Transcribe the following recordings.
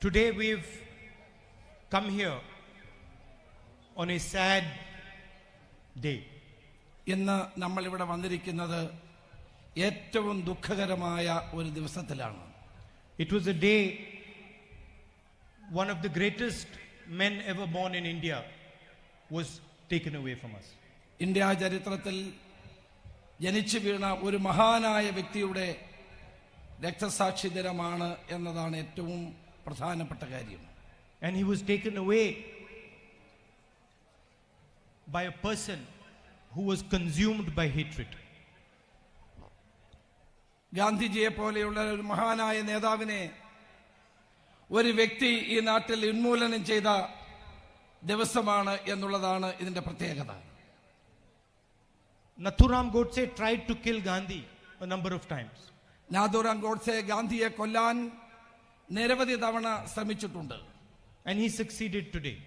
Today we've come here on a sad day. ഇന്ന് നമ്മൾ ഇവിടെ വന്നിരിക്കുന്നത് ഏറ്റവും ദുഃഖകരമായ ഒരു ദിവസത്തിലാണ്. It was a day one of the greatest men ever born in India was taken away from us. India ചരിത്രത്തിൽ ജനിച്ചു വീണ ഒരു മഹാനായ വ്യക്തിയുടെ രക്തസാക്ഷി ദിനമാണ് എന്നതാണ് ഏറ്റവും പ്രധാനപ്പെട്ട കാര്യം. And he was taken away by a person who was consumed by hatred. ഗാന്ധിജിയെ പോലെയുള്ള ഒരു മഹാനായ നേതാവിനെ ഒരു വ്യക്തി ഈ നാട്ടിൽ ഉന്മൂലനം ചെയ്ത ദിവസമാണ് എന്നുള്ളതാണ് ഇതിന്റെ പ്രത്യേകത. Nathuram Godse tried to kill Gandhi a number of times. Nathuram Godse ഗാന്ധിയെ കൊല്ലാൻ നിരവധി തവണ ശ്രമിച്ചിട്ടുണ്ട്. And he succeeded today.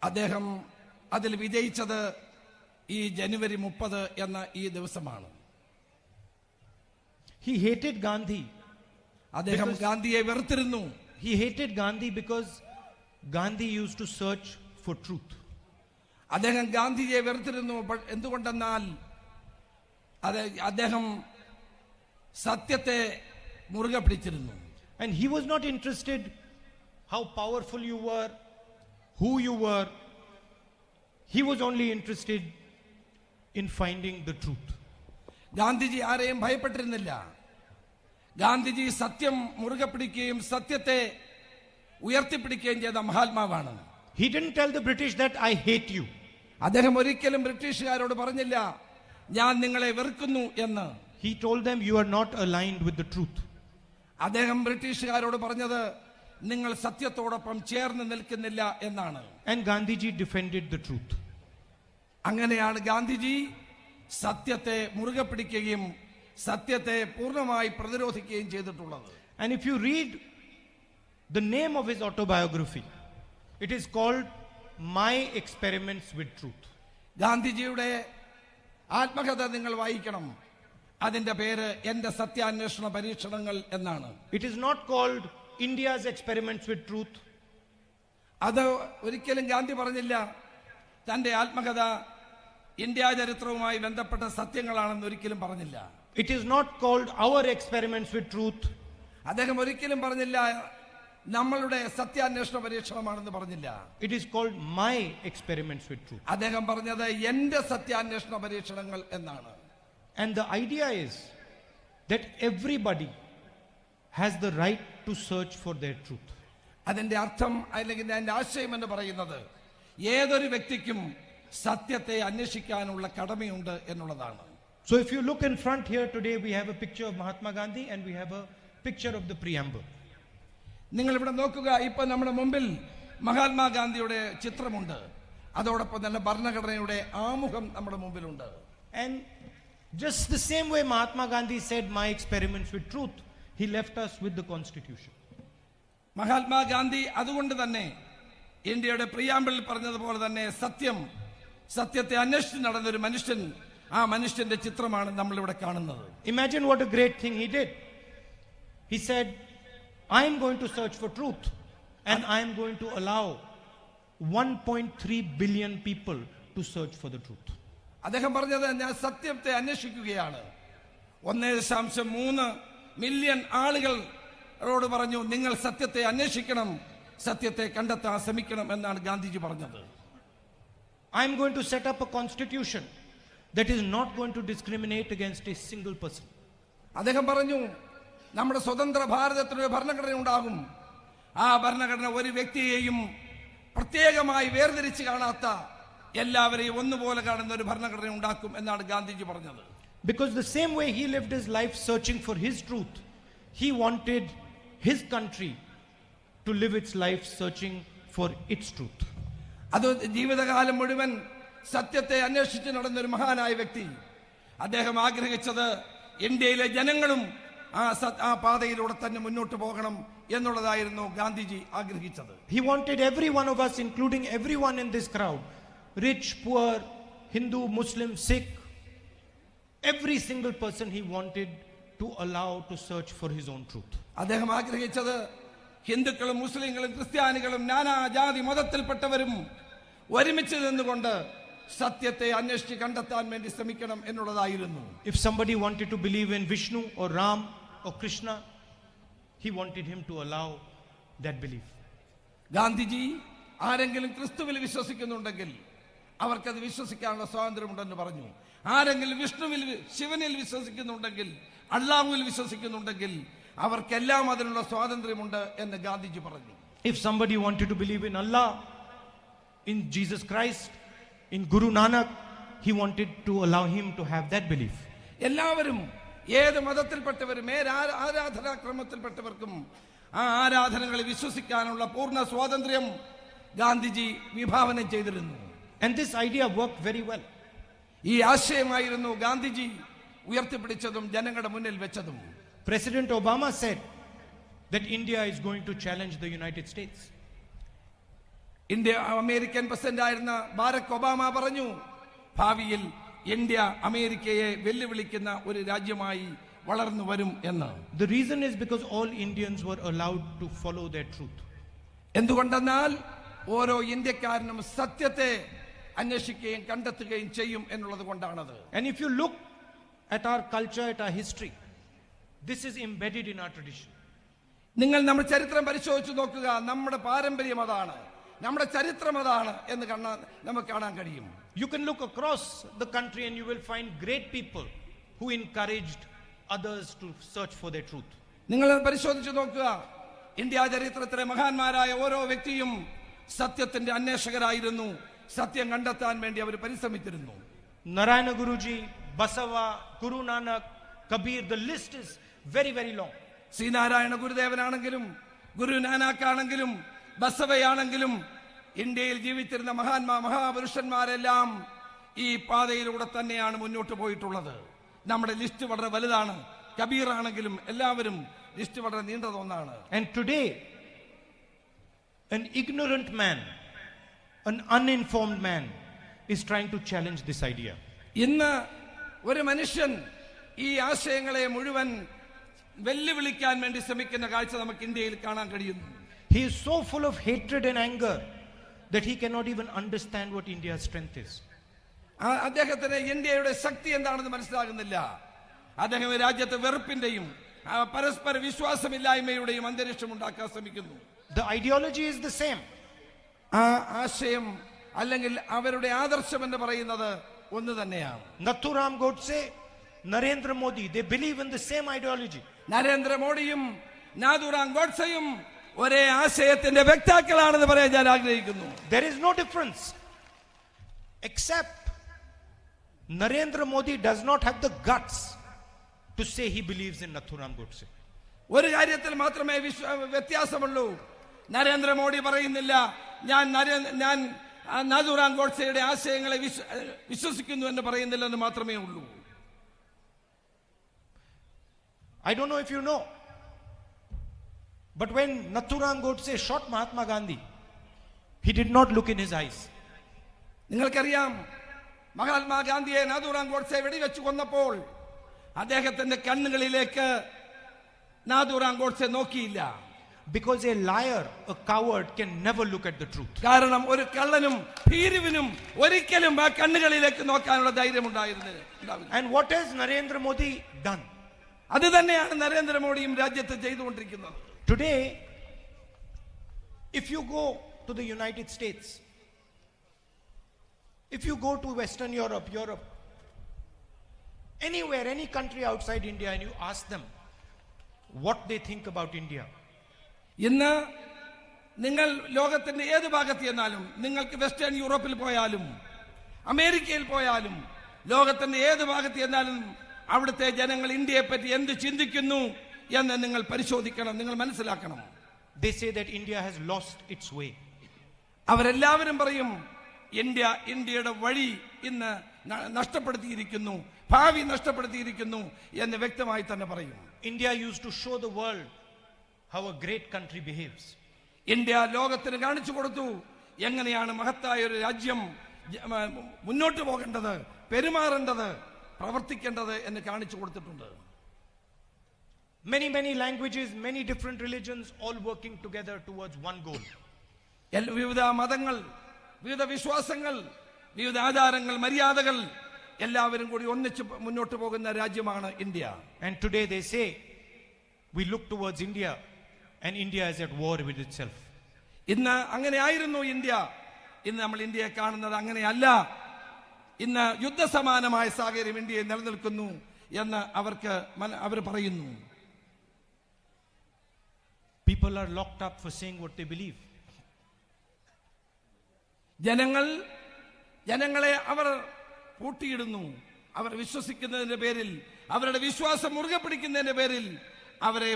അദ്ദേഹം അതിൽ വിജയിച്ചത് ഈ ജനുവരി 30 എന്ന ഈ ദിവസമാണ്. He hated Gandhi. അദ്ദേഹം ഗാന്ധിയെ വെറുത്തിരുന്നു. He hated Gandhi because Gandhi used to search for truth. അദ്ദേഹം ഗാന്ധിജിയെ വെറുത്തിരുന്നു. എന്തുകൊണ്ടെന്നാൽ അദ്ദേഹം സത്യത്തെ മുറുകെ പിടിച്ചിരുന്നു. And he was not interested how powerful you were, who you were. He was only interested in finding the truth. Gandhiji ആരെയും ഭയപ്പെട്ടിരുന്നില്ല. ഗാന്ധിജി സത്യം മുറുകെ പിടിക്കുകയും സത്യത്തെ ഉയർത്തിപ്പിടിക്കുകയും ചെയ്ത മഹാത്മാവാണ്. He didn't tell the British that I hate you. അദ്ദേഹം ഒരിക്കലും ബ്രിട്ടീഷുകാരോട് പറഞ്ഞില്ല ഞാൻ നിങ്ങളെ വെറുക്കുന്നു എന്ന്. He told them you are not aligned with the truth. അദ്ദേഹം ബ്രിട്ടീഷുകാരോട് പറഞ്ഞത് നിങ്ങൾ സത്യത്തോടൊപ്പം ചേർന്ന് നിൽക്കുന്നില്ല എന്നാണ്. And Gandhiji defended the truth. അങ്ങനെയാണ് ഗാന്ധിജി സത്യത്തെ മുറുകെ പിടിക്കുകയും സത്യത്തെ പൂർണ്ണമായി പ്രതിരോധിക്കുകയും ചെയ്തിട്ടുള്ളത്. And if you read the name of his autobiography, it is called My Experiments with Truth. ഗാന്ധിജിയുടെ ആത്മകഥ നിങ്ങൾ വായിക്കണം. അതിന്റെ പേര് എന്റെ സത്യാന്വേഷണ പരീക്ഷണങ്ങൾ എന്നാണ്. It is not called India's Experiments with Truth. അത് ഒരിക്കലും ഗാന്ധി പറഞ്ഞില്ല തന്റെ ആത്മകഥ ഇന്ത്യ ചരിത്രവുമായി ബന്ധപ്പെട്ട സത്യങ്ങളാണെന്ന് ഒരിക്കലും പറഞ്ഞില്ല. It is not called Our Experiments with Truth. അദ്ദേഹം ഒരിക്കലും പറഞ്ഞില്ല നമ്മളുടെ സത്യാന്വേഷണ പരീക്ഷണമാണെന്ന് പറഞ്ഞില്ല. It is called My Experiments with Truth. അദ്ദേഹം പറഞ്ഞത് എന്റെ സത്യാന്വേഷണ പരീക്ഷണങ്ങൾ എന്നാണ്. And the idea is that everybody has the right to search for their truth. അതിന്റെ അർത്ഥം അല്ലെങ്കിൽ അതിന്റെ ആശയം എന്ന് പറയുന്നത് ഏതൊരു വ്യക്തിക്കും സത്യത്തെ അന്വേഷിക്കാനുള്ള കടമയുണ്ട് എന്നുള്ളതാണ്. So if you look in front here today, we have a picture of Mahatma Gandhi and we have a picture of the preamble. നിങ്ങൾ ഇവിടെ നോക്കുക, ഇപ്പൊ നമ്മുടെ മുമ്പിൽ മഹാത്മാഗാന്ധിയുടെ ചിത്രമുണ്ട്. അതോടൊപ്പം തന്നെ ഭരണഘടനയുടെ ആമുഖം നമ്മുടെ മുമ്പിലുണ്ട്. And just the same way Mahatma Gandhi said my experiments with truth, he left us with the constitution. Mahatma Gandhi അതുകൊണ്ട് തന്നെ ഇന്ത്യയുടെ പ്രിയാമ്പിളിൽ പറഞ്ഞതുപോലെ തന്നെ സത്യത്തെ അന്വേഷിച്ച് നടന്നൊരു മനുഷ്യൻ, ആ മനുഷ്യന്റെ ചിത്രമാണ് നമ്മളിവിടെ കാണുന്നത്. Imagine what a great thing he did. He said, I am going to search for truth and I am going to allow 1.3 billion people to search for the truth. അദ്ദേഹം പറഞ്ഞത് ഞാൻ സത്യത്തെ അന്വേഷിക്കുകയാണ്. 1.3 മില്യൺ ആളുകളോട് പറഞ്ഞു നിങ്ങൾ സത്യത്തെ അന്വേഷിക്കണം, സത്യത്തെ കണ്ടെത്താൻ ശ്രമിക്കണം എന്നാണ് ഗാന്ധിജി പറഞ്ഞത്. I am going to set up a constitution that is not going to discriminate against a single person. അദ്ദേഹം പറഞ്ഞു നമ്മുടെ സ്വതന്ത്ര ഭാരതത്തിനൊരു ഭരണഘടന ഉണ്ടാകും. ആ ഭരണഘടന ഒരു വ്യക്തിയെയും പ്രത്യേകമായി വേർതിരിച്ച് കാണാത്ത എല്ലാവരെയും ഒന്നുപോലെ കാണുന്ന ഒരു ഭരണഘടന ഉണ്ടാക്കും എന്നാണ് ഗാന്ധിജി പറഞ്ഞത്. Because the same way he lived his life searching for his truth, he wanted his country to live its life searching for its truth. അത് ജീവിതകാലം മുഴുവൻ സത്യത്തെ അന്വേഷിച്ച് നടന്നൊരു മഹാനായ വ്യക്തി. അദ്ദേഹം ആഗ്രഹിച്ചത് ഇന്ത്യയിലെ ജനങ്ങളും ആ പാതയിലൂടെ തന്നെ മുന്നോട്ട് പോകണം എന്നുള്ളതായിരുന്നു ഗാന്ധിജി ആഗ്രഹിച്ചത്. He wanted every one of us, including everyone in this crowd, rich, poor, Hindu, Muslim, Sikh, every single person he wanted to allow to search for his own truth. അദ്ദേഹം ആഗ്രഹിച്ചത് ഹിന്ദുക്കളും മുസ്ലിങ്ങളും ക്രിസ്ത്യാനികളും നാനാജാതി മതത്തിൽപ്പെട്ടവരും ഒരുമിച്ച് നിന്നുകൊണ്ട് സത്യത്തെ അന്വേഷിച്ച് കണ്ടെത്താൻ വേണ്ടി ശ്രമിക്കണം എന്നുള്ളതായിരുന്നു. If somebody wanted to believe in Vishnu or Ram or Krishna, he wanted him to allow that belief. Gandhiji ആരെങ്കിലും ക്രിസ്തുവിൽ വിശ്വസിക്കുന്നുണ്ടെങ്കിൽ അവർക്കത് വിശ്വസിക്കാനുള്ള സ്വാതന്ത്ര്യമുണ്ടെന്ന് പറഞ്ഞു. ആരെങ്കിലും വിഷ്ണുവിൽ ശിവനിൽ വിശ്വസിക്കുന്നുണ്ടെങ്കിൽ അള്ളാഹുവിൽ വിശ്വസിക്കുന്നുണ്ടെങ്കിൽ അവർക്കെല്ലാം അതിനുള്ള സ്വാതന്ത്ര്യമുണ്ട് എന്ന് ഗാന്ധിജി പറഞ്ഞു. If somebody wanted to believe in Allah, in Jesus Christ, in Guru Nanak, he wanted to allow him to have that belief. എല്ലാവരും ഏത് മതത്തിൽപ്പെട്ടവരും ആരാധനാക്രമത്തിൽപ്പെട്ടവർക്കും ആ ആരാധനകളെ വിശ്വസിക്കാനുള്ള പൂർണ്ണ സ്വാതന്ത്ര്യം ഗാന്ധിജി വിഭാവനം ചെയ്തിരുന്നു. And this idea worked very well. ഈ ആശയമായിരുന്നു ഗാന്ധിജി ഉയർത്തിപ്പിടിച്ചതും ജനങ്ങളുടെ മുന്നിൽ വെച്ചതും. President Obama said that India is going to challenge the United States. American president ആയിരുന്ന ബാരക് ഒബാമ പറഞ്ഞു, ഭാവിയിൽ ഇന്ത്യ അമേരിക്കയെ വെല്ലുവിളിക്കുന്ന ഒരു രാജ്യമായി വളർന്നു വരും എന്ന്. The reason is because all Indians were allowed to follow their truth. എന്തുകൊണ്ടെന്നാൽ ഓരോ ഇന്ത്യക്കാരനും സത്യത്തെ അന്വേഷിക്കുകയും കണ്ടെത്തുകയും ചെയ്യും എന്നുള്ളത് കൊണ്ടാണത്. And if you look at our culture, at our history, this is embedded in our tradition. നിങ്ങൾ നമ്മുടെ ചരിത്രം പരിശോധിച്ച് നോക്കുക. നമ്മുടെ പാരമ്പര്യം അതാണ്, നമ്മുടെ ചരിത്രം അതാണ് എന്ന് നമുക്ക് കാണാൻ കഴിയും. You can look across the country and you will find great people who encouraged others to search for their truth. നിങ്ങൾ പരിശോധിച്ച് നോക്കുക. ഇന്ത്യ ചരിത്രത്തിലെ മഹാന്മാരായ ഓരോ വ്യക്തിയും സത്യത്തിന്റെ അന്വേഷകരായിരുന്നു. സത്യം കണ്ടെത്താൻ വേണ്ടി അവർ പരിശ്രമിച്ചിരുന്നു. Narayana Guruji, Basava, Guru Nanak, Kabir, the list is very, very long. Sreenarayana ഗുരുദേവനാണെങ്കിലും Guru Nanak ആണെങ്കിലും ബസവയാണെങ്കിലും ഇന്ത്യയിൽ ജീവിച്ചിരുന്ന മഹാപുരുഷന്മാരെല്ലാം ഈ പാതയിലൂടെ തന്നെയാണ് മുന്നോട്ട് പോയിട്ടുള്ളത്. നമ്മുടെ ലിസ്റ്റ് വളരെ വലുതാണ്. കബീർ ആണെങ്കിലും എല്ലാവരും ലിസ്റ്റ് വളരെ നീണ്ടതൊന്നാണ്. And today, an ignorant man, an uninformed man is trying to challenge this idea. ഇന്ന് ഒരു മനുഷ്യൻ ഈ ആശയങ്ങളെ മുഴുവൻ വെല്ലുവിളിക്കാൻ വേണ്ടി ശ്രമിക്കുന്ന കാഴ്ച നമുക്ക് ഇന്ത്യയിൽ കാണാൻ കഴിയുന്നു. He is so full of hatred and anger that he cannot even understand what India's strength is. അദ്ദേഹത്തിന് ഇന്ത്യയുടെ ശക്തി എന്താണെന്ന് മനസ്സിലാകുന്നില്ല. അദ്ദേഹം രാജ്യത്തെ വെറുപ്പിന്റെയും പരസ്പര വിശ്വാസമില്ലായ്മയുടെയും അന്തരീക്ഷം ഉണ്ടാക്കാൻ ശ്രമിക്കുന്നു. The ideology is the same. ആ ആശയം അല്ലെങ്കിൽ അവരുടെ ആദർശം എന്ന് പറയുന്നത് ഒന്ന് തന്നെയാണ്. Nathuram Godse, Narendra Modi, they believe in the same ideology. നരേന്ദ്രമോദിയും നാഥുറാം ഗോഡ്സെയും ഒരേ ആശയത്തിന്റെ വക്താക്കളാണെന്ന് പറയാൻ ഞാൻ ആഗ്രഹിക്കുന്നു. There is no difference, except Narendra Modi does not have the guts to say he believes in Nathuram Godse. ഒരു കാര്യത്തിൽ മാത്രമേ വ്യത്യാസമുള്ളൂ. നരേന്ദ്രമോദി പറയുന്നില്ല ഞാൻ നാഥുറാം ഗോഡ്സെയുടെ ആശയങ്ങളെ വിശ്വസിക്കുന്നു എന്ന് പറയുന്നില്ലെന്ന് മാത്രമേ ഉള്ളൂ. I don't know if you know, but when Nathuram Godse shot Mahatma Gandhi, he did not look in his eyes. നിങ്ങൾക്കറിയാം, മഹാത്മാഗാന്ധിയെ നാഥുറാം ഗോഡ്സെ വെടിവെച്ച് കൊന്നപ്പോൾ അദ്ദേഹത്തിന്റെ കണ്ണുകളിലേക്ക് നാഥുറാം ഗോഡ്സെ നോക്കിയില്ല. Because a liar, a coward can never look at the truth. കാരണം ഒരു കള്ളനും ഭീരുവിനും ഒരിക്കലും ആ കണ്ണുകളിലേക്ക് നോക്കാനുള്ള ധൈര്യം ഉണ്ടായിരുന്നില്ല. And what has Narendra Modi done? അത് തന്നെയാണ് നരേന്ദ്രമോദിയും രാജ്യത്ത് ചെയ്തുകൊണ്ടിരിക്കുന്നത്. Today, if you go to the United States, if you go to Western Europe, anywhere, any country outside India, and you ask them what they think about India, ഇന്ന് നിങ്ങൾ ലോകത്തിന്റെ ഏത് ഭാഗത്ത് ചെന്നാലും, നിങ്ങൾക്ക് വെസ്റ്റേൺ യൂറോപ്പിൽ പോയാലും അമേരിക്കയിൽ പോയാലും ലോകത്തിന്റെ ഏത് ഭാഗത്ത് ചെന്നാലും അവിടുത്തെ ജനങ്ങൾ ഇന്ത്യയെ പറ്റി എന്ത് ചിന്തിക്കുന്നു എന്ന് നിങ്ങൾ പരിശോധിക്കണം, നിങ്ങൾ മനസ്സിലാക്കണം. They say that India has lost its way. അവരെല്ലാവരും പറയും ഇന്ത്യയുടെ വഴി ഇന്ന് നഷ്ടപ്പെടുത്തിയിരിക്കുന്നു, ഭാവി നഷ്ടപ്പെടുത്തിയിരിക്കുന്നു എന്ന് വ്യക്തമായി തന്നെ പറയും. India used to show the world how a great country behaves. India ലോകത്തിന് കാണിച്ചു കൊടുത്തു എങ്ങനെയാണ് മഹത്തായ ഒരു രാജ്യം മുന്നോട്ട് പോകേണ്ടത്, പെരുമാറേണ്ടത്, പ്രവർത്തിക്കേണ്ടത് എന്ന് കാണിച്ചു കൊടുത്തിട്ടുണ്ട്. Many languages, many different religions, all working together towards one goal. വിവിധ മതങ്ങൾ, വിവിധ വിശ്വാസങ്ങൾ, വിവിധ ആചാരങ്ങൾ, മര്യാദകൾ എല്ലാവരും കൂടി ഒന്നിച്ച് മുന്നോട്ട് പോകുന്ന രാജ്യമാണ് India. And today they say, we look towards India and India is at war with itself. ഇന്ന് അങ്ങനെ ആയിരുന്നു ഇന്ത്യ. ഇന്ന് നമ്മൾ ഇന്ത്യയെ കാണുന്നത് അങ്ങനെയല്ല. ഇന്ന് യുദ്ധസമാനമായ സാഹചര്യം ഇന്ത്യയിൽ നിലനിൽക്കുന്നു എന്ന് അവർ പറയുന്നു. People are locked up for saying what they believe. ജനങ്ങളെ അവർ പൂട്ടിയിടുന്നു. അവർ വിശ്വസിക്കുന്നതിന്റെ പേരിൽ, അവരുടെ വിശ്വാസം മുറുകെ പിടിക്കുന്നതിന്റെ പേരിൽ അവരെ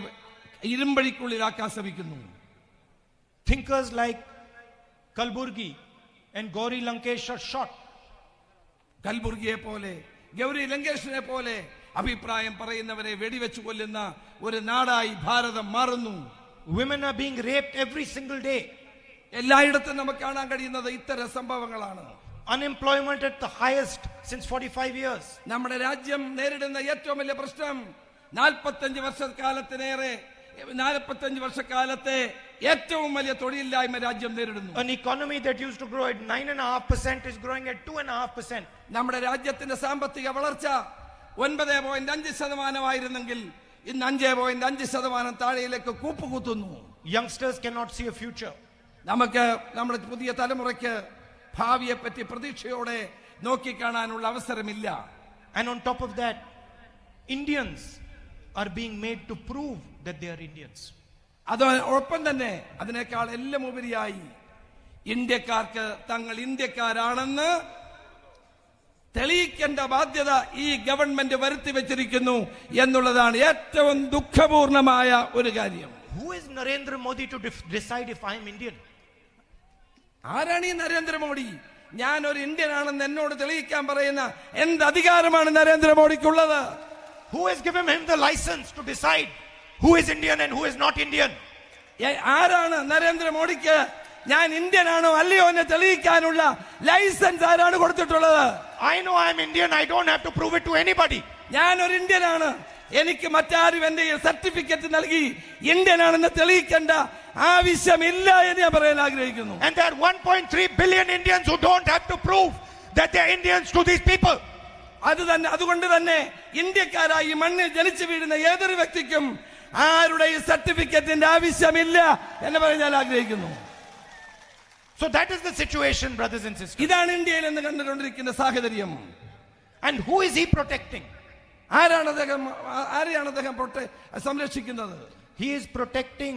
ഇരുമ്പഴിക്കുള്ളിലാക്കാൻ ശ്രമിക്കുന്നു. Thinkers like Kalburgi and Gauri Lankesh are shot. കൽബുർഗിയെ പോലെ, ഗൗരി ലങ്കേഷിനെ പോലെ അഭിപ്രായം പറയുന്നവരെ വെടിവെച്ചു കൊല്ലുന്ന ഒരു നാടായി ഭാരതം മാറുന്നു. Women are being raped every single day. എല്ലായിടത്തും നമുക്ക് കാണാൻ കഴിയുന്നത് ഇത്തരം സംഭവങ്ങളാണ്. Unemployment at the highest since 45 years. നമ്മുടെ രാജ്യം നേരിടുന്ന ഏറ്റവും വലിയ പ്രശ്നം 45 വർഷക്കാലത്തെ ഏറ്റവും വലിയ തൊഴിലില്ലായ്മ രാജ്യം നേരിടുന്നു. An economy that used to grow at 9.5% is growing at 2.5%. നമ്മുടെ രാജ്യത്തിന്റെ സാമ്പത്തിക വളർച്ച 9.5% ഇന്ന് 5.5% താഴെയിലേക്ക് കൂപ്പുകുത്തുന്നു. Youngsters cannot see a future. നമുക്ക് നമ്മുടെ പുതിയ തലമുറയ്ക്ക് ഭാവിയെ പറ്റി പ്രതീക്ഷയോടെ നോക്കിക്കാണാനുള്ള അവസരമില്ല. And on top of that, Indians are being made to prove that they are Indians. അതോടൊപ്പം തന്നെ അതിനേക്കാൾ എല്ലാം ഉപരിയായി ഇന്ത്യക്കാർക്ക് തങ്ങൾ ഇന്ത്യക്കാരാണെന്ന് തെളിയിക്കേണ്ട ബാധ്യത ഈ ഗവൺമെന്റ് വരുത്തി വെച്ചിരിക്കുന്നു എന്നുള്ളതാണ് ഏറ്റവും ദുഃഖപൂർണമായ ഒരു കാര്യം. Who is Narendra Modi to decide if I am Indian? ആരാണ് ഈ നരേന്ദ്രമോദി? ഞാൻ ഒരു ഇന്ത്യൻ ആണെന്ന് എന്നോട് തെളിയിക്കാൻ പറയുന്ന എന്ത് അധികാരമാണ് നരേന്ദ്രമോദിക്കുള്ളത്? Who has given him the license to decide who is Indian and who is not Indian? ആരാണ് നരേന്ദ്രമോദിക്ക് ഞാൻ ഇന്ത്യൻ ആണോ അല്ലയോ എന്ന് തെളിയിക്കാനുള്ള ലൈസൻസ് ആരാണ് കൊടുത്തിട്ടുള്ളത്? I know I am Indian. I don't have to prove it to anybody. ഞാൻ ഒരു ഇന്ത്യൻ ആണ്. എനിക്ക് മറ്റാരും എന്റെ സർട്ടിഫിക്കറ്റ് നൽകി ഇന്ത്യൻ ആണെന്ന് തെളിയിക്കേണ്ട ആവശ്യമില്ല എന്ന് ഞാൻ പറയാൻ ആഗ്രഹിക്കുന്നു. And there are 1.3 billion Indians who don't have to prove that they are Indians to these people. അതുകൊണ്ട് തന്നെ ഇന്ത്യക്കാരായി മണ്ണിൽ ജനിച്ചു വീഴുന്ന ഏതൊരു വ്യക്തിക്കും ആരുടെ സർട്ടിഫിക്കറ്റിന്റെ ആവശ്യമില്ല എന്ന് പറയാൻ ഞാൻ ആഗ്രഹിക്കുന്നു. So that is the situation, brothers and sisters. ഇതാണ് ഇന്ത്യയിൽ എന്ന് കണ്ടുകൊണ്ടിരിക്കുന്ന സാഹചര്യം. And who is he protecting? ആരെയാണ് അദ്ദേഹം സംരക്ഷിക്കുന്നത്? He is protecting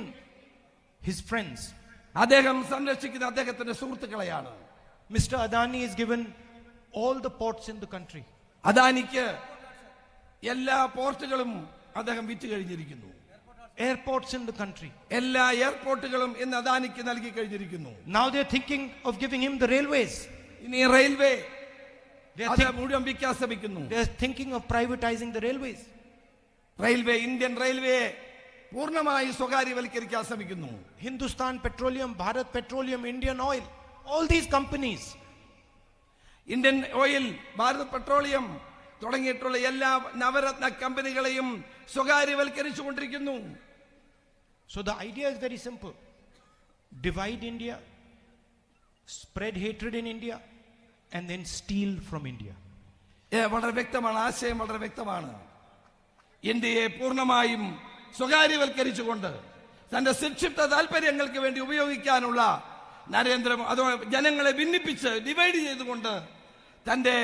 his friends. അദ്ദേഹം സംരക്ഷിക്കുന്ന അദ്ദേഹത്തിന്റെ സുഹൃത്തുക്കളെയാണ്. Mr. Adani is given all the ports in the country. അദാനിക്ക് എല്ലാ പോർട്ടുകളും അദ്ദേഹം വിറ്റ് കഴിഞ്ഞിരിക്കുന്നു. Airports in the country. എല്ലാ എയർപോർട്ടുകളും ഇന്ന് അദാനിക്ക് നൽകി കഴിഞ്ഞിരിക്കുന്നു. Now they are thinking of giving him the railways. ഇനി റെയിൽവേ മുഴുവൻ വിൽക്കാൻ ശ്രമിക്കുന്നു. They are thinking of privatizing the railways. Indian railway പൂർണ്ണമായി സ്വകാര്യവൽക്കരിക്കാൻ ശ്രമിക്കുന്നു. Hindustan Petroleum, Bharat Petroleum, Indian Oil, all these companies. Indian oil, Bharat petroleum തുടങ്ങിയിട്ടുള്ള എല്ലാ Navratna കമ്പനികളെയും സ്വകാര്യവൽക്കരിച്ചുകൊണ്ടിരിക്കുന്നു. So the idea is very simple. Divide India, spread hatred in India, and then steal from India. വളരെ വ്യക്തമാണ്, ആശയം വളരെ വ്യക്തമാണ്. ഇന്ത്യയെ പൂർണ്ണമായും സ്വകാര്യവൽക്കരിച്ചുകൊണ്ട് തന്റെ സംക്ഷിപ്ത താല്പര്യങ്ങൾക്ക് വേണ്ടി ഉപയോഗിക്കാനുള്ള ജനങ്ങളെ ഭിന്നിപ്പിച്ച് ഡിവൈഡ് ചെയ്തുകൊണ്ട് തന്റെ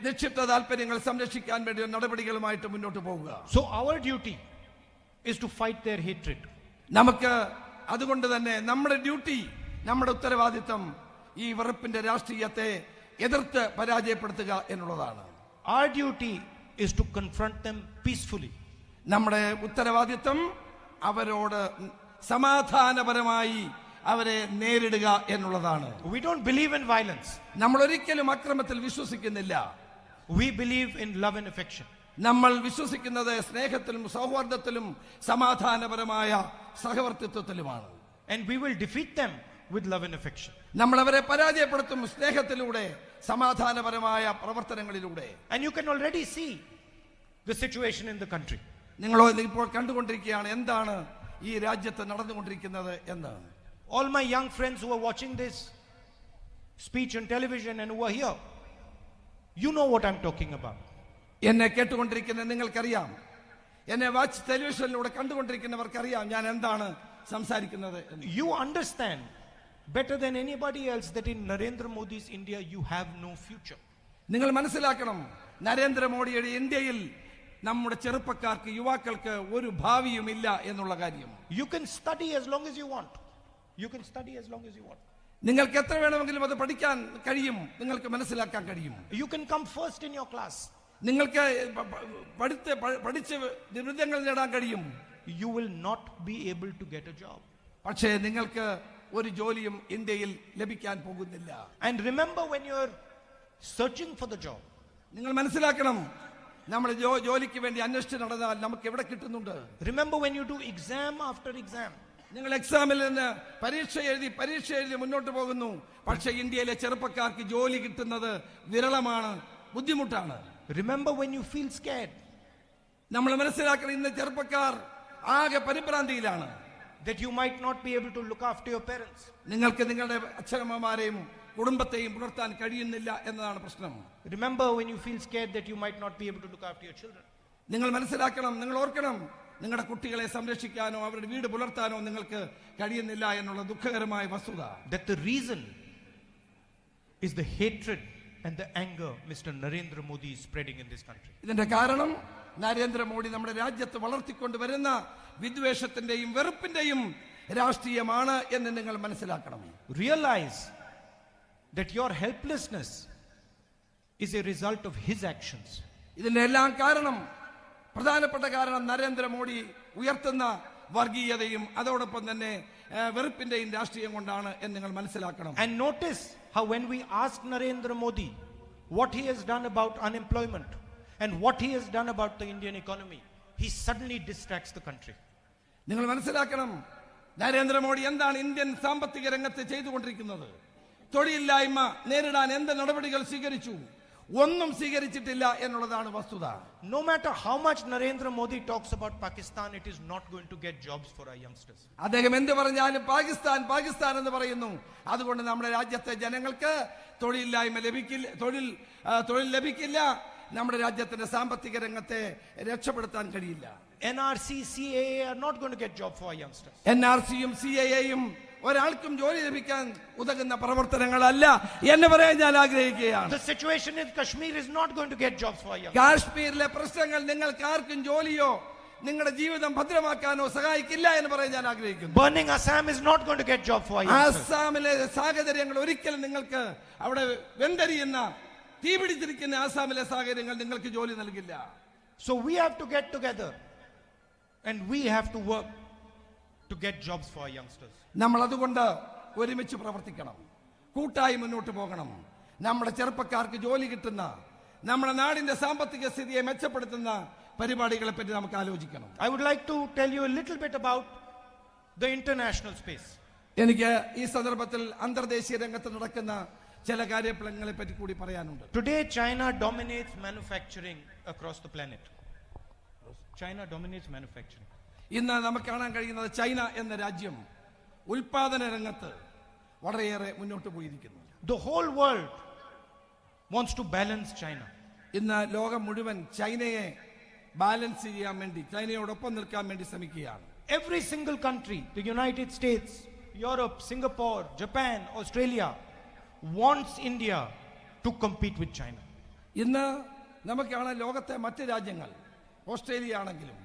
നിക്ഷിപ്ത താല്പര്യങ്ങൾ സംരക്ഷിക്കാൻ വേണ്ടി നടപടികളുമായിട്ട് മുന്നോട്ട് പോവുക. So our duty is to fight their hatred. നമുക്ക് അതുകൊണ്ട് തന്നെ നമ്മുടെ ഡ്യൂട്ടി, നമ്മുടെ ഉത്തരവാദിത്തം ഈ വെറുപ്പിന്റെ രാഷ്ട്രീയത്തെ എതിർത്ത് പരാജയപ്പെടുത്തുക എന്നുള്ളതാണ്. Our duty is to confront them peacefully. നമ്മുടെ ഉത്തരവാദിത്തം അവരോട് സമാധാനപരമായി അവരെ നേരിടുക എന്നുള്ളതാണ്. We don't believe in violence. നമ്മൾ ഒരിക്കലും അക്രമത്തിൽ വിശ്വസിക്കുന്നില്ല. We believe in love and affection. നമ്മൾ വിശ്വസിക്കുന്നത് സ്നേഹത്തിലും സൗഹാർദ്ദത്തിലും സമാധാനപരമായ സഹവർത്തിത്വത്തിലുമാണ്. And we will defeat them with love and affection. നമ്മൾ അവരെ പരാജയപ്പെടുത്തും സ്നേഹത്തിലൂടെ, സമാധാനപരമായ പ്രവർത്തനങ്ങളിലൂടെ. And you can already see the situation in the country. നിങ്ങൾ ഇപ്പോൾ കണ്ടുകൊണ്ടിരിക്കുകയാണ് എന്താണ് ഈ രാജ്യത്ത് നടന്നുകൊണ്ടിരിക്കുന്നത് എന്ന്. All my young friends who are watching this speech on television and who are here, you know what I'm talking about. എന്നെ കേട്ടുകൊണ്ടിരിക്കുന്ന നിങ്ങൾക്കറിയാം, എന്നെ വാച്ച് ടെലിവിഷനിലൂടെ കണ്ടുകൊണ്ടിരിക്കുന്നവർക്കറിയാം ഞാൻ എന്താണ് സംസാരിക്കുന്നത്. You understand better than anybody else that in Narendra Modi's India you have no future. നിങ്ങൾ മനസ്സിലാക്കണം, നരേന്ദ്രമോദിയുടെ ഇന്ത്യയിൽ നമ്മുടെ ചെറുപ്പക്കാർക്ക് യുവാക്കൾക്ക് ഒരു ഭാവിയുമില്ല എന്നുള്ള കാര്യം. You can study as long as you want. You can study as long as you want. നിങ്ങൾക്ക് എത്ര വേണമെങ്കിലും അത് പഠിക്കാൻ കഴിയും, നിങ്ങൾക്ക് മനസ്സിലാക്കാൻ കഴിയും. You can come first in your class. നിങ്ങൾക്ക് പഠിച്ച് ബിരുദങ്ങൾ നേടാൻ കഴിയും. You will not be able to get a job. പക്ഷേ നിങ്ങൾക്ക് ഒരു ജോലിയും ഇന്ത്യയിൽ ലഭിക്കാൻ പോകുന്നില്ല. And remember, when you're searching for the job, നിങ്ങൾ മനസ്സിലാക്കണം, നമ്മൾ ജോലിക്ക് വേണ്ടി അന്വേഷിച്ച് നടന്നാൽ നമുക്ക് എവിടെ കിട്ടുന്നുണ്ട്. remember when you do exam after exam, നിങ്ങൾ എക്സാമിൽ നിന്ന് പരീക്ഷ എഴുതി മുന്നോട്ട് പോകുന്നു. പക്ഷേ ഇന്ത്യയിലെ ചെറുപ്പക്കാർക്ക് ജോലി കിട്ടുന്നത് വിരളമാണ്, ബുദ്ധിമുട്ടാണ്. remember when you feel scared, നമ്മൾ മനസ്സിലാക്കണം, ഇന്ന് ചെറുപ്പക്കാർ ആകെ പരിഭ്രാന്തിയിലാണ്. that you might not be able to look after your parents. നിങ്ങൾക്ക് നിങ്ങളുടെ അച്ഛനമ്മമാരെയും കുടുംബത്തെയും പുലർത്താൻ കഴിയുന്നില്ല എന്നതാണ് പ്രശ്നം. remember when you feel scared that you might not be able to look after your children. നിങ്ങൾ മനസ്സിലാക്കണം, നിങ്ങൾ ഓർക്കണം, നിങ്ങളുടെ കുട്ടികളെ സംരക്ഷിക്കാനോ അവരുടെ വീട് പുലർത്താനോ നിങ്ങൾക്ക് കഴിയുന്നില്ല എന്നുള്ള ദുഃഖകരമായ വസ്തുത. that the reason is the hatred and the anger Mr. Narendra Modi is spreading in this country. ഇതിന്റെ കാരണം നരേന്ദ്രമോദി നമ്മുടെ രാജ്യത്ത് വളർത്തിക്കൊണ്ടുവരുന്ന വിദ്വേഷത്തിന്റെയും വെറുപ്പിന്റെയും രാഷ്ട്രീയമാണ് എന്ന് നിങ്ങൾ മനസ്സിലാക്കണം. realize that your helplessness is a result of his actions. ഇതിന്റെ എല്ലാം കാരണം, പ്രധാനപ്പെട്ട കാരണം നരേന്ദ്രമോദി ഉയർത്തുന്ന വർഗീയതയും അതോടൊപ്പം തന്നെ വെറുപ്പിന്റെയും രാഷ്ട്രീയം കൊണ്ടാണ് എന്ന് നിങ്ങൾ മനസ്സിലാക്കണം. And notice how when we ask Narendra Modi what he has done about unemployment and what he has done about the Indian economy, he suddenly distracts the country. നിങ്ങൾ മനസ്സിലാക്കണം, നരേന്ദ്രമോദി എന്താണ് ഇന്ത്യൻ സാമ്പത്തിക രംഗത്ത് ചെയ്തുകൊണ്ടിരിക്കുന്നത്. തൊഴിലില്ലായ്മ നേരിടാൻ എന്ത് നടപടികൾ സ്വീകരിച്ചു? ഒന്നും സ്വീകരിച്ചിട്ടില്ല എന്നുള്ളതാണ് വസ്തുത. No matter how much Narendra Modi talks about Pakistan, it is not going to get jobs for our youngsters. അദ്ദേഹം എന്ത് പറഞ്ഞാലും പാകിസ്ഥാൻ എന്ന് പറയുന്നു. അതുകൊണ്ട് നമ്മുടെ രാജ്യത്തെ ജനങ്ങൾക്ക് തൊഴിലില്ലായ്മ ലഭിക്കില്ല, തൊഴിൽ ലഭിക്കില്ല. നമ്മുടെ രാജ്യത്തിന്റെ സാമ്പത്തിക രംഗത്തെ രക്ഷപ്പെടുത്താൻ കഴിയില്ല. NRC, CAA are not going to get job for our youngsters. NRCയും CAAയും ഒരാൾക്കും ജോലി ലഭിക്കാൻ ഉതകുന്ന പ്രവർത്തനങ്ങളല്ല എന്ന് പറയാൻ ഞാൻ ആഗ്രഹിക്കുകയാണ്. The situation in Kashmir is not going to get jobs for our youngsters. കാശ്മീരിലെ പ്രശ്നങ്ങൾ നിങ്ങൾക്ക് ആർക്കും ജോലിയോ നിങ്ങളുടെ ജീവിതം ഭദ്രമാക്കാനോ സഹായിക്കില്ല എന്ന് പറയാൻ ഞാൻ ആഗ്രഹിക്കുന്നു. Burning Assam is not going to get job for our youngsters. ആസാമിലെ സാഹചര്യങ്ങൾ ഒരിക്കലും നിങ്ങൾക്ക് അവിടെ വെന്തരിയുന്ന തീപിടിച്ചിരിക്കുന്ന ആസാമിലെ സാഹചര്യങ്ങൾ നിങ്ങൾക്ക് ജോലി നൽകില്ല. So we have to get together and we have to work to get jobs for our youngsters. നമ്മൾ അതുകൊണ്ട് ഒരുമിച്ച് പ്രവർത്തിക്കണം, കൂട്ടായി മുന്നോട്ട് പോകണം. നമ്മുടെ ചെറുപ്പക്കാർക്ക് ജോലി കിട്ടുന്ന, നമ്മുടെ നാടിന്റെ സാമ്പത്തിക സ്ഥിതിയെ മെച്ചപ്പെടുത്തുന്ന പരിപാടികളെ പറ്റി നമുക്ക് ആലോചിക്കണം. I would like to tell you a little bit about the international space. എനിക്ക് ഈ സന്ദർഭത്തിൽ അന്തർദേശീയ രംഗത്ത് നടക്കുന്ന ചില കാര്യങ്ങളെ പറ്റി കൂടി പറയാനുണ്ട്. Today China dominates manufacturing across the planet. China dominates manufacturing. ഇന്ന് നമുക്ക് കാണാൻ കഴിയുന്നത് ചൈന എന്ന രാജ്യം ഉൽപാദന രംഗത്ത് വളരെയേറെ മുന്നോട്ട് പോയിരിക്കുന്നു. The whole world wants to balance China. ഇന്ന് ലോകം മുഴുവൻ ചൈനയെ ബാലൻസ് ചെയ്യാൻ വേണ്ടി, ചൈനയോടൊപ്പം നിൽക്കാൻ വേണ്ടി ശ്രമിക്കുകയാണ്. Every single country, the United States, Europe, Singapore, Japan, Australia wants India to compete with China. ഇന്ന് നമുക്കാണ് ലോകത്തെ മറ്റ് രാജ്യങ്ങൾ, ഓസ്ട്രേലിയ ആണെങ്കിലും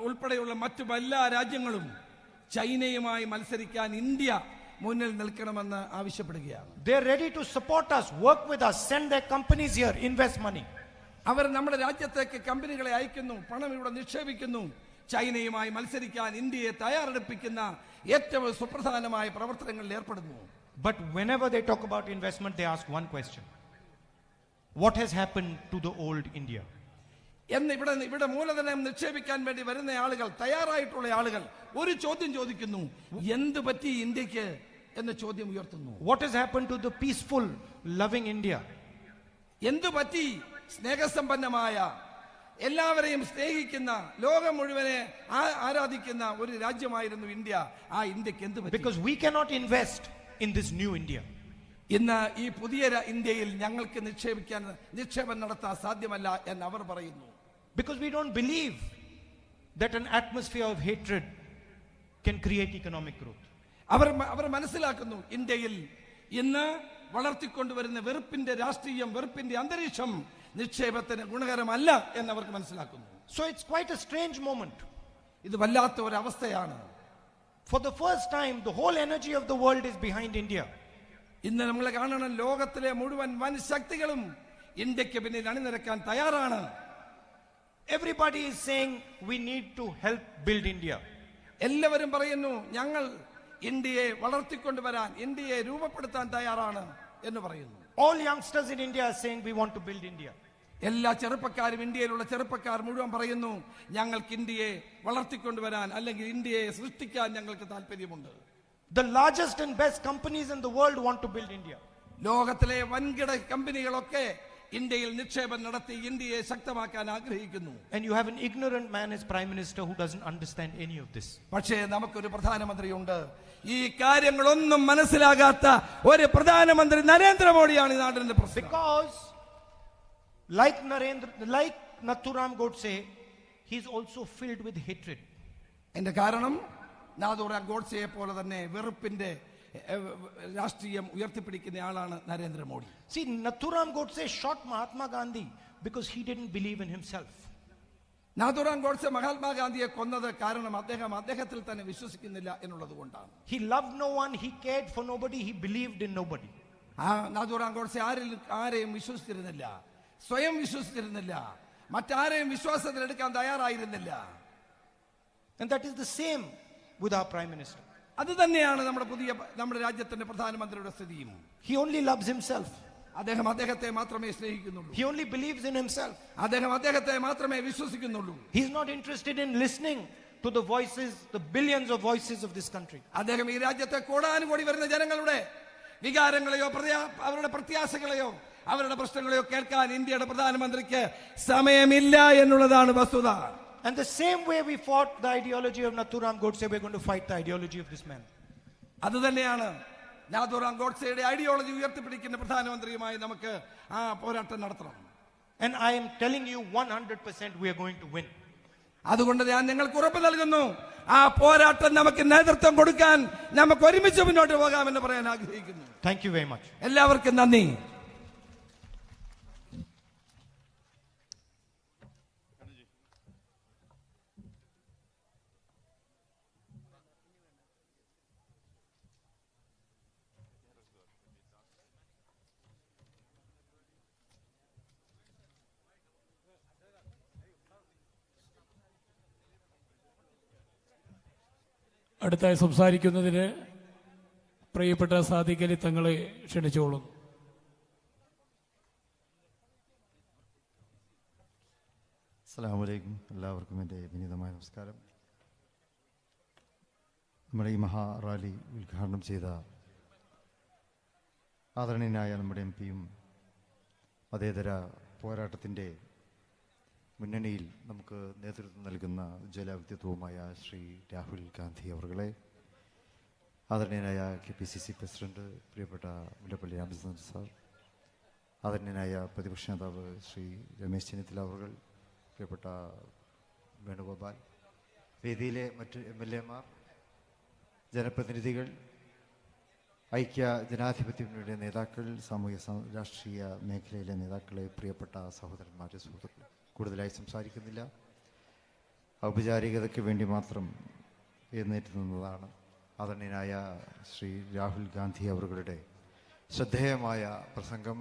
ഉൾപ്പെടെയുള്ള മറ്റു എല്ലാ രാജ്യങ്ങളും ചൈനയുമായി മത്സരിക്കാൻ ഇന്ത്യ മുന്നിൽ നിൽക്കണമെന്ന് ആവശ്യപ്പെടുകയാണ്. They are ready to support us, work with us, send their companies here, invest money. അവർ നമ്മുടെ രാജ്യത്തേക്ക് കമ്പനികളെ അയക്കുന്നു, പണം ഇവിടെ നിക്ഷേപിക്കുന്നു. ചൈനയുമായി മത്സരിക്കാൻ ഇന്ത്യയെ തയ്യാറെടുപ്പിക്കുന്ന ഏറ്റവും സുപ്രധാനമായ പ്രവർത്തനങ്ങളിൽ ഏർപ്പെടുന്നു. But whenever they talk about investment, they ask one question: what has happened to the old India? എന്ന് ഇവിടെ മൂലധനം നിക്ഷേപിക്കാൻ വേണ്ടി വരുന്ന ആളുകൾ, തയ്യാറായിട്ടുള്ള ആളുകൾ ഒരു ചോദ്യം ചോദിക്കുന്നു: എന്ത് പറ്റി ഇന്ത്യക്ക് എന്ന ചോദ്യം ഉയർത്തുന്നു. What has happened to the peaceful, loving India? എന്തു പറ്റി സ്നേഹസമ്പന്നമായ, എല്ലാവരെയും സ്നേഹിക്കുന്ന, ലോകം മുഴുവനെ ആരാധിക്കുന്ന ഒരു രാജ്യമായിരുന്നു ഇന്ത്യ. ആ ഇന്ത്യക്ക് എന്ത് പറ്റി? Because we cannot invest in this new India. ഇന്ന് ഈ പുതിയ ഇന്ത്യയിൽ ഞങ്ങൾക്ക് നിക്ഷേപം നടത്താൻ സാധ്യമല്ല എന്ന് അവർ പറയുന്നു. Because we don't believe that an atmosphere of hatred can create economic growth. അവർ മനസ്സിലാക്കുന്നു ഇന്ത്യയിൽ ഇന്ന് വളർത്തിക്കൊണ്ടുവരുന്ന വെറുപ്പിന്റെ രാഷ്ട്രീയം, വെറുപ്പിന്റെ അന്തരീക്ഷം നിക്ഷേപത്തിന് ഗുണകരമല്ല എന്ന് അവർക്ക് മനസ്സിലാക്കുന്നു. So it's quite a strange moment. ഇത് വല്ലാത്ത ഒരു അവസ്ഥയാണ്. For the first time, the whole energy of the world is behind India. ഇന്ന് നമ്മൾ കാണണം, ലോകത്തിലെ മുഴുവൻ വൻ ശക്തികളും ഇന്ത്യക്ക് പിന്നിൽ അണിനിരക്കാൻ തയ്യാറാണ്. Everybody is saying we need to help build India. എല്ലാവരും പറയുന്നു ഞങ്ങൾ ഇന്ത്യയെ വളർത്തിക്കൊണ്ടുവരാൻ, ഇന്ത്യയെ രൂപപ്പെടുത്താൻ തയ്യാറാണ് എന്ന് പറയുന്നു. All youngsters in India are saying we want to build India. എല്ലാ ചെറുപ്പക്കാരും, ഇന്ത്യയിലുള്ള ചെറുപ്പക്കാർ മുഴുവൻ പറയുന്നു ഞങ്ങൾക്ക് ഇന്ത്യയെ വളർത്തിക്കൊണ്ടുവരാൻ അല്ലെങ്കിൽ ഇന്ത്യയെ സൃഷ്ടിക്കാൻ ഞങ്ങൾക്ക് താല്പര്യമുണ്ട്. The largest and best companies in the world want to build India. ലോകത്തിലെ വൻകിട കമ്പനികളൊക്കെ ഇന്ത്യയിൽ നിക്ഷേപം നടത്തി ഇന്ത്യയെ ശക്തമാക്കാൻ ആഗ്രഹിക്കുന്നു. And you have an ignorant man as prime minister who doesn't understand any of this. പക്ഷേ നമുക്കൊരു പ്രധാനമന്ത്രിയുണ്ട്, ഈ കാര്യങ്ങളൊന്നും മനസ്സിലാകാത്ത ഒരു പ്രധാനമന്ത്രി നരേന്ദ്രമോദിയാണ് ഈ നാടിന്റെ പ്രശ്നം. Because like Nathuram Godse, he is also filled with hatred. എന്റെ കാരണം നാഥുറാം ഗോഡ്സെയെ പോലെ തന്നെ വെറുപ്പിന്റെ രാഷ്ട്രീയം ഉയർത്തിപ്പിടിക്കുന്ന ആളാണ് Narendra Modi. See, Nathuram Godse shot Mahatma Gandhi because he didn't believe in himself. Nathuram Godse മഹാത്മാഗാന്ധിയെ കൊന്നത് കാരണം അദ്ദേഹത്തിൽ തന്നെ വിശ്വസിക്കുന്നില്ല എന്നുള്ളത് കൊണ്ടാണ്. He loved no one, he cared for nobody, he believed in nobody. Nathuram Godse ആരെയും വിശ്വസിച്ചിരുന്നില്ല, സ്വയം വിശ്വസിച്ചിരുന്നില്ല, മറ്റാരെയും വിശ്വാസത്തിലെടുക്കാൻ തയ്യാറായിരുന്നില്ല. And that is the same with our prime minister. അത് തന്നെയാണ് നമ്മുടെ രാജ്യത്തിന്റെ പ്രധാനമന്ത്രിയുടെ സ്ഥിതിയും. He only loves himself. അദ്ദേഹത്തെ മാത്രമേ സ്നേഹിക്കുന്നുള്ളൂ. He only believes in himself. അദ്ദേഹത്തെ മാത്രമേ വിശ്വസിക്കുന്നുള്ളൂ. He is not interested in listening to the voices, the billions of voices of this country. അദ്ദേഹം ഈ രാജ്യത്തെ കോടാനുകോടി വരുന്ന ജനങ്ങളുടെ വികാരങ്ങളെയോ അവരുടെ പ്രത്യാശകളെയോ അവരുടെ പ്രശ്നങ്ങളെയോ കേൾക്കാൻ ഇന്ത്യയുടെ പ്രധാനമന്ത്രിക്ക് സമയമില്ല എന്നുള്ളതാണ് വസ്തുത. And the same way we fought the ideology of Nathuram Godse, we're going to fight the ideology of this man. അത് തന്നെയാണ് നാഥുറാം ഗോഡ്സെയുടെ ഐഡിയോളജി ഉയർത്തിപ്പിടിക്കുന്ന പ്രധാനമന്ത്രിയുമായി നമുക്ക് ആ പോരാട്ടം നടത്തണം. And I am telling you 100% we are going to win. അതുകൊണ്ട് ഞാൻ നിങ്ങൾക്ക് ഉറപ്പ് നൽകുന്നു, ആ പോരാട്ടം നമുക്ക് നേതൃത്വം കൊടുക്കാൻ നമുക്ക് ഒരുമിച്ച് മുന്നോട്ട് പോകാമെന്ന് പറയാൻ ആഗ്രഹിക്കുന്നു. Thank you very much. എല്ലാവർക്കും നന്ദി. അടുത്തായി സംസാരിക്കുന്നതിന് പ്രിയപ്പെട്ട സാദിഖ് അലി തങ്ങളെ ക്ഷണിച്ചോളും. അസ്സലാമു അലൈക്കും. എല്ലാവർക്കും എൻ്റെ വിനീതമായ നമസ്കാരം. നമ്മുടെ ഈ മഹാറാലി ഉദ്ഘാടനം ചെയ്ത ആദരണീയനായ നമ്മുടെ എം.പിയും മതേതര പോരാട്ടത്തിൻ്റെ മുന്നണിയിൽ നമുക്ക് നേതൃത്വം നൽകുന്ന ഉജ്ജ്വല വ്യക്തിത്വവുമായ ശ്രീ രാഹുൽ ഗാന്ധി അവർകളെ, ആദരണീയനായ KPCC പ്രസിഡന്റ് പ്രിയപ്പെട്ട മുല്ലപ്പള്ളി രാമചന്ദ്രൻ സാർ, ആദരണീയനായ പ്രതിപക്ഷ നേതാവ് ശ്രീ രമേശ് ചെന്നിത്തല അവർ, പ്രിയപ്പെട്ട വേണുഗോപാൽ, വേദിയിലെ മറ്റ് MLA-മാർ, ജനപ്രതിനിധികൾ, ഐക്യ ജനാധിപത്യ മുന്നണിയുടെ നേതാക്കൾ, സാമൂഹ്യ രാഷ്ട്രീയ മേഖലയിലെ നേതാക്കളെ, പ്രിയപ്പെട്ട സഹോദരന്മാരെ, സുഹൃത്തുക്കൾ, കൂടുതലായി സംസാരിക്കുന്നില്ല. ഔപചാരികതയ്ക്ക് വേണ്ടി മാത്രം എഴുന്നേറ്റ് നിന്നതാണ് ആദരണീയനായ ശ്രീ രാഹുൽ ഗാന്ധി അവരുടെ ശ്രദ്ധേയമായ പ്രസംഗം